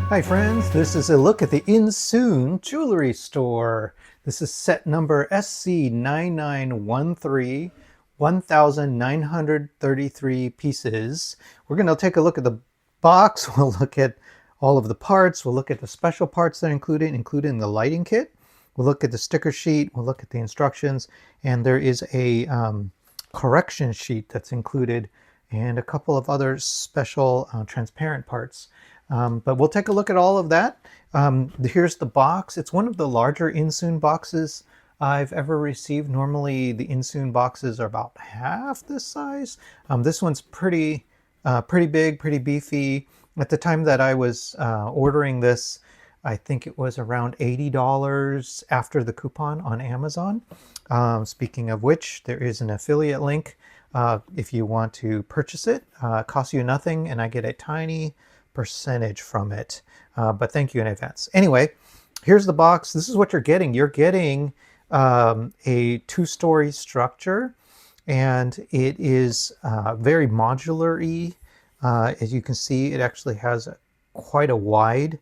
Hi friends, this is a look at the Insoon jewelry store. This is set number SC9913, 1,933 pieces. We're going to take a look at the box. We'll look at all of the parts. We'll look at the special parts that are included, including the lighting kit. We'll look at the sticker sheet. We'll look at the instructions. And there is a correction sheet that's included and a couple of other special transparent parts. But we'll take a look at all of that. Here's the box. It's one of the larger Insoon boxes I've ever received. Normally the Insoon boxes are about half this size. This one's pretty big, pretty beefy. At the time that I was ordering this, I think it was around $80 after the coupon on Amazon. Speaking of which, there is an affiliate link if you want to purchase it. It costs you nothing, and I get a tiny percentage from it, but thank you in advance. Anyway, here's the box. This is what you're getting. You're getting a two-story structure, and it is very modular-y. As you can see, it actually has quite a wide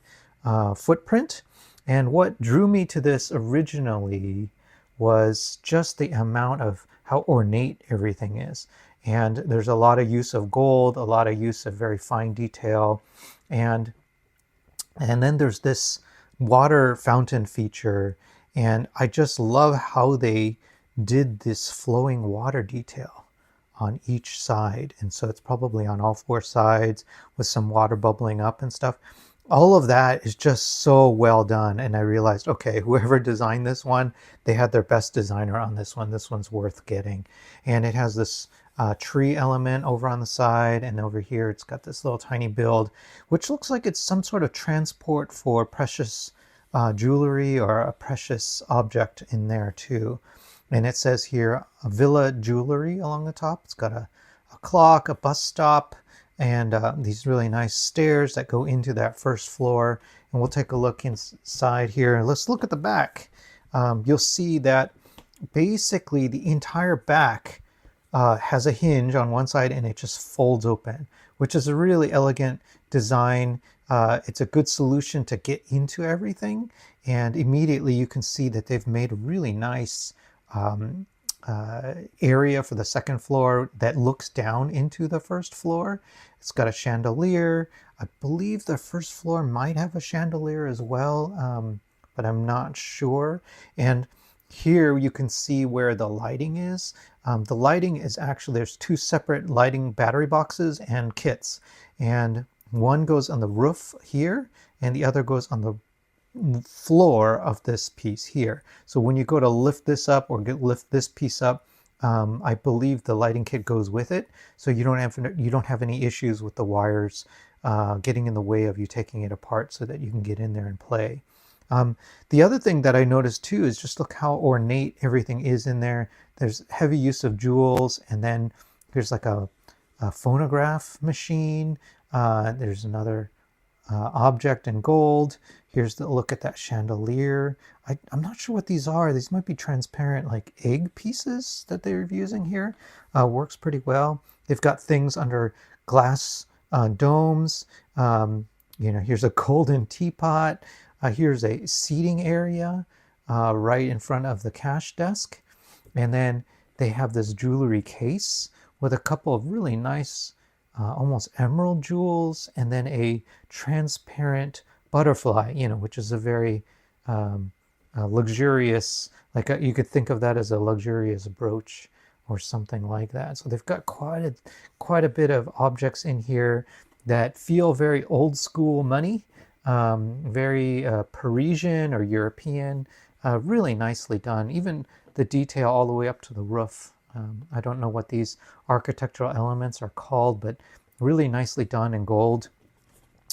footprint. And what drew me to this originally was just the amount of how ornate everything is. And there's a lot of use of gold, a lot of use of very fine detail. And then there's this water fountain feature. And I just love how they did this flowing water detail on each side. And so it's probably on all four sides with some water bubbling up and stuff. All of that is just so well done. And I realized, okay, whoever designed this one, they had their best designer on this one. This one's worth getting. And it has this tree element over on the side, and over here it's got this little tiny build, which looks like it's some sort of transport for precious jewelry or a precious object in there too. And it says here, Villa Jewelry along the top. It's got a clock, a bus stop, and these really nice stairs that go into that first floor. And we'll take a look inside here. Let's look at the back. You'll see that basically the entire back has a hinge on one side, and it just folds open, which is a really elegant design. It's a good solution to get into everything, and immediately you can see that they've made a really nice area for the second floor that looks down into the first floor. It's got a chandelier. I believe the first floor might have a chandelier as well, but I'm not sure. And here you can see where the lighting is. The lighting is actually, there's two separate lighting battery boxes and kits. And one goes on the roof here, and the other goes on the floor of this piece here. So when you go to lift this up or lift this piece up, I believe the lighting kit goes with it. So you don't have any issues with the wires getting in the way of you taking it apart so that you can get in there and play. The other thing that I noticed too is just look how ornate everything is in there. There's heavy use of jewels, and then there's like a phonograph machine. There's another object in gold. Here's the look at that chandelier. I'm not sure what these are. These might be transparent like egg pieces that they're using here. Works pretty well. They've got things under glass domes. Here's a golden teapot. Here's a seating area right in front of the cash desk. And then they have this jewelry case with a couple of really nice almost emerald jewels, and then a transparent butterfly, which is a very luxurious, you could think of that as a luxurious brooch or something like that. So they've got quite a bit of objects in here that feel very old school money, very Parisian or European, really nicely done. Even the detail all the way up to the roof. I don't know what these architectural elements are called, but really nicely done in gold.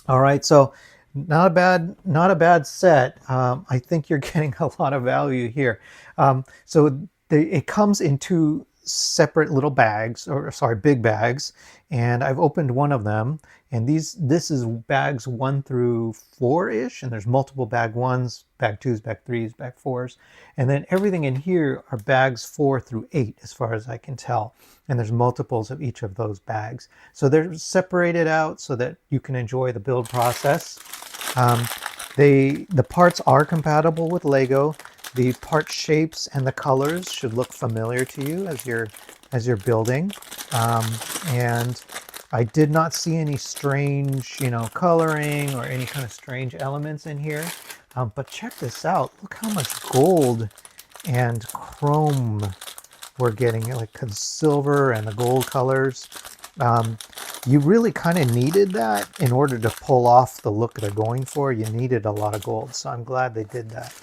All right, so not a bad set. I think you're getting a lot of value here. It comes in two separate little bags, or sorry, big bags, and I've opened one of them, and this is bags 1 through 4-ish, and there's multiple bag 1s, bag 2s, bag 3s, bag 4s, and then everything in here are bags 4 through 8 as far as I can tell, and there's multiples of each of those bags. So they're separated out so that you can enjoy the build process. The parts are compatible with Lego. The part shapes and the colors should look familiar to you as you're building. And I did not see any strange, coloring or any kind of strange elements in here. But check this out. Look how much gold and chrome we're getting, like the silver and the gold colors. You really kind of needed that in order to pull off the look they're going for. You needed a lot of gold, so I'm glad they did that.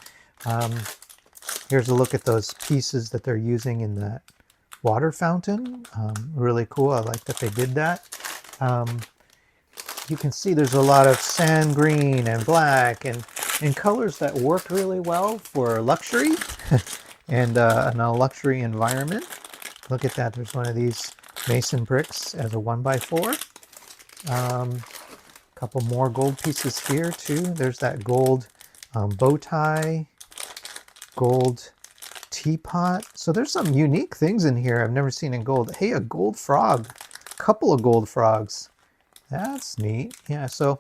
Here's a look at those pieces that they're using in that water fountain. Really cool. I like that they did that. You can see there's a lot of sand green and black and colors that work really well for luxury and in a luxury environment. Look at that. There's one of these mason bricks as a 1x4. Couple more gold pieces here too. There's that gold bow tie, gold teapot. So there's some unique things in here I've never seen in gold. Hey, a gold frog. Couple of gold frogs. That's neat. Yeah, so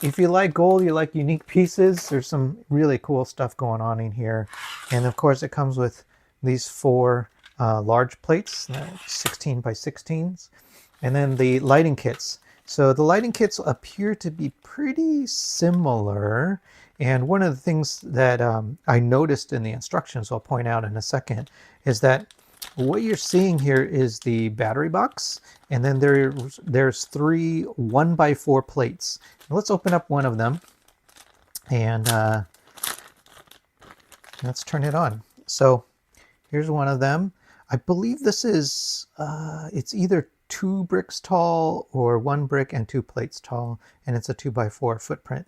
if you like gold, you like unique pieces, there's some really cool stuff going on in here. And of course it comes with these 4 large plates, 16 by 16s, and then the lighting kits. So the lighting kits appear to be pretty similar. And one of the things that I noticed in the instructions, I'll point out in a second, is that what you're seeing here is the battery box, and then there's 3 1x4 plates. Now let's open up one of them, and let's turn it on. So here's one of them. I believe this is, it's either 2 bricks tall or 1 brick and 2 plates tall, and it's a 2x4 footprint.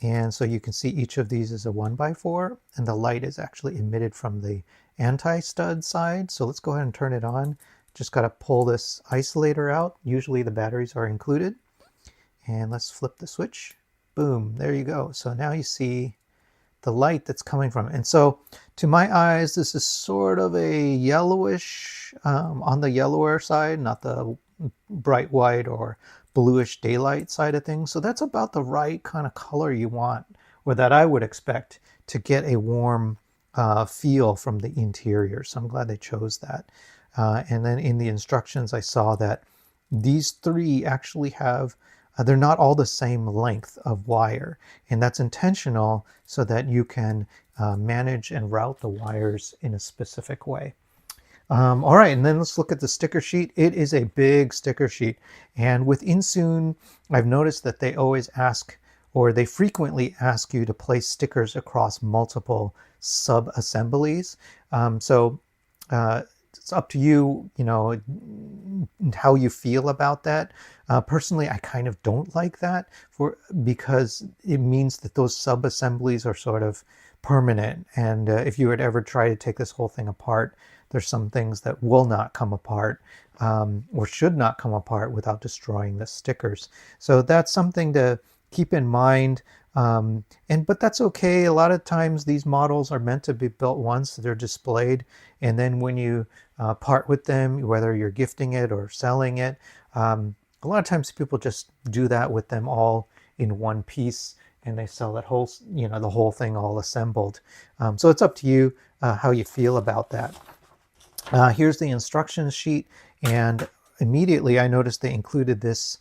And so you can see each of these is a 1x4, and the light is actually emitted from the anti-stud side. So let's go ahead and turn it on. Just got to pull this isolator out. Usually the batteries are included. And let's flip the switch. Boom, there you go. So now you see the light that's coming from it. And so to my eyes, this is sort of a yellowish, on the yellower side, not the bright white or bluish daylight side of things. So that's about the right kind of color you want, or that I would expect to get a warm feel from the interior. So I'm glad they chose that. And then in the instructions, I saw that these 3 actually have, they're not all the same length of wire. And that's intentional so that you can manage and route the wires in a specific way. All right, and then let's look at the sticker sheet. It is a big sticker sheet. And with Insoon, I've noticed that they always ask, or they frequently ask you to place stickers across multiple sub-assemblies. So it's up to you, how you feel about that. Personally, I kind of don't like that because it means that those sub-assemblies are sort of permanent. And if you would ever try to take this whole thing apart, there's some things that will not come apart or should not come apart without destroying the stickers. So that's something to keep in mind. But that's okay. A lot of times these models are meant to be built once, they're displayed, and then when you part with them, whether you're gifting it or selling it, a lot of times people just do that with them all in one piece, and they sell that whole, the whole thing all assembled. So it's up to you how you feel about that. Here's the instructions sheet, and immediately I noticed they included this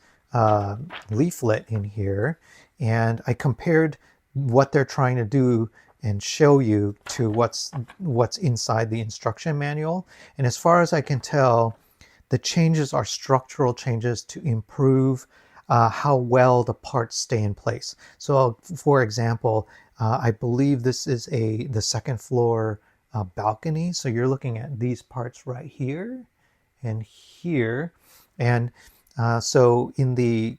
leaflet in here, and I compared what they're trying to do and show you to what's inside the instruction manual. And as far as I can tell, the changes are structural changes to improve how well the parts stay in place. So for example, I believe this is the 2nd floor balcony. So you're looking at these parts right here and here. And so in the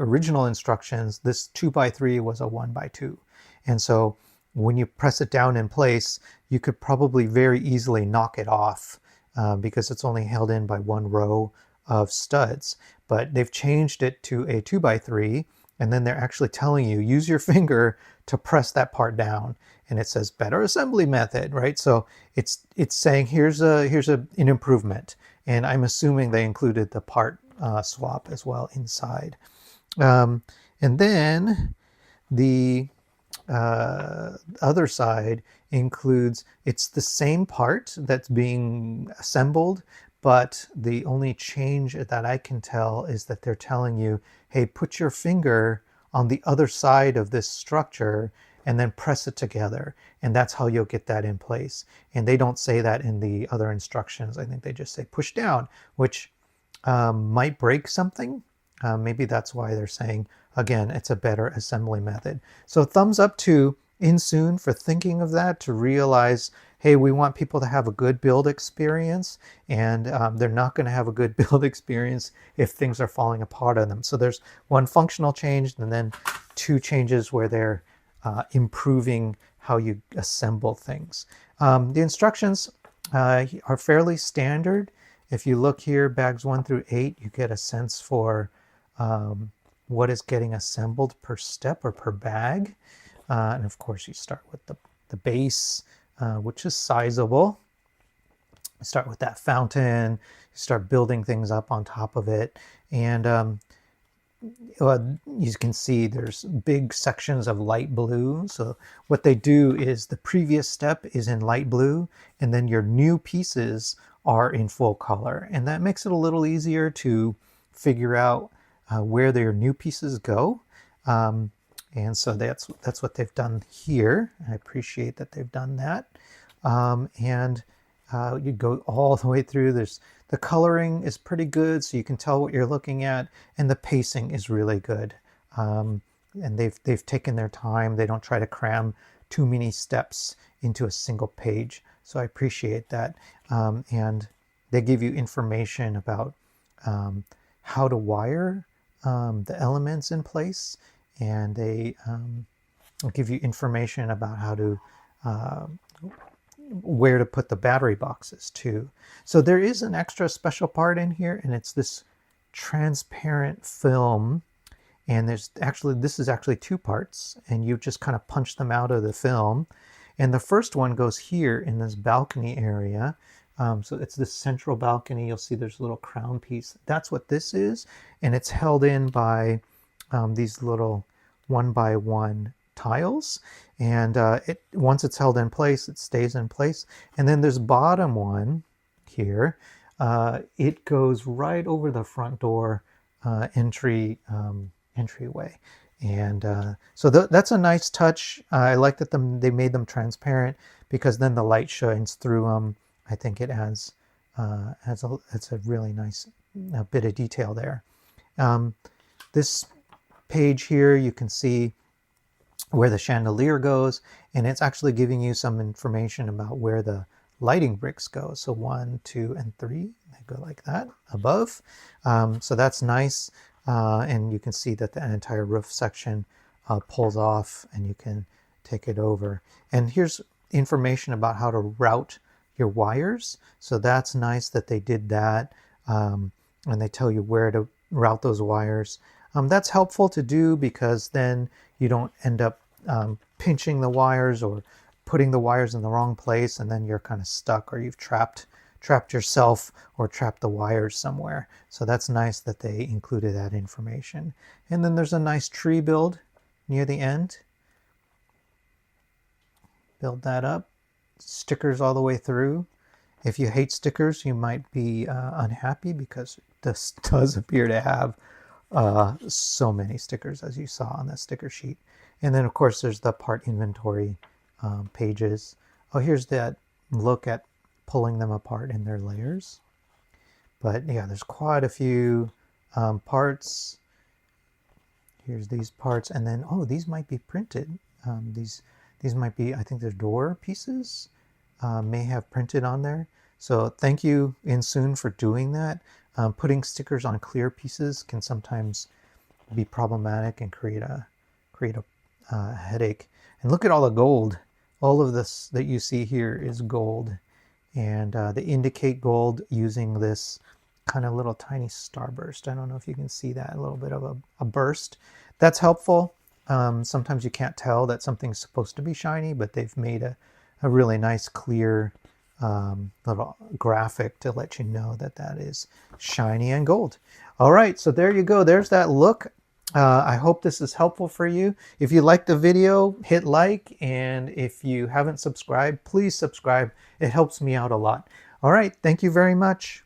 original instructions, this 2x3 was a 1x2. And so when you press it down in place, you could probably very easily knock it off because it's only held in by 1 row of studs. But they've changed it to a 2x3, and then they're actually telling you, use your finger to press that part down. And it says better assembly method, right? So it's saying here's an improvement. And I'm assuming they included the part swap as well inside. And And then the other side includes, it's the same part that's being assembled, but the only change that I can tell is that they're telling you, hey, put your finger on the other side of this structure and then press it together. And that's how you'll get that in place. And they don't say that in the other instructions. I think they just say push down, which might break something. Maybe that's why they're saying, again, it's a better assembly method. So thumbs up to Insoon for thinking of that, to realize, hey, we want people to have a good build experience, and they're not going to have a good build experience if things are falling apart on them. So there's one functional change and then two changes where they're improving how you assemble things. The instructions are fairly standard. If you look here, bags 1 through 8, you get a sense for what is getting assembled per step or per bag. And of course, you start with the base, which is sizable. You start with that fountain, you start building things up on top of it. And you can see there's big sections of light blue. So what they do is the previous step is in light blue, and then your new pieces are in full color. And that makes it a little easier to figure out where their new pieces go. And so that's what they've done here. I appreciate that they've done that. You go all the way through. The coloring is pretty good, so you can tell what you're looking at, and the pacing is really good. And they've taken their time. They don't try to cram too many steps into a single page. So I appreciate that. And they give you information about how to wire the elements in place, and they give you information about how to where to put the battery boxes too. So there is an extra special part in here, and it's this transparent film. And this is actually two parts, and you just kind of punch them out of the film. And the first one goes here in this balcony area. So it's this central balcony. You'll see there's a little crown piece. That's what this is. And it's held in by these little 1x1 tiles. And once it's held in place, it stays in place. And then this bottom one here, it goes right over the front door entryway. And so that's a nice touch. I like that they made them transparent, because then the light shines through them. I think it adds it's a really nice bit of detail there. This page here, you can see where the chandelier goes, and it's actually giving you some information about where the lighting bricks go. So 1, 2, and 3, they go like that above. So that's nice. And you can see that the entire roof section pulls off, and you can take it over. And here's information about how to route your wires. So that's nice that they did that. And they tell you where to route those wires. That's helpful to do, because then you don't end up pinching the wires or putting the wires in the wrong place, and then you're kind of stuck, or you've trapped yourself or trapped the wires somewhere. So that's nice that they included that information. And then there's a nice tree build near the end. Build that up. Stickers all the way through. If you hate stickers, you might be unhappy, because this does appear to have so many stickers, as you saw on that sticker sheet. And then of course there's the part inventory pages. Oh, here's that look at pulling them apart in their layers. But yeah, there's quite a few parts. Here's these parts, and then these might be printed. These might be, I think they're door pieces, may have printed on there. So thank you, Insoon, for doing that. Putting stickers on clear pieces can sometimes be problematic and create a headache. And look at all the gold. All of this that you see here is gold. And they indicate gold using this kind of little tiny starburst. I don't know if you can see that, a little bit of a burst. That's helpful. Sometimes you can't tell that something's supposed to be shiny, but they've made a really nice clear little graphic to let you know that that is shiny and gold. All right, so there you go. There's that look I hope this is helpful for you. If you liked the video, hit like, and if you haven't subscribed, please subscribe. It helps me out a lot. All right, thank you very much.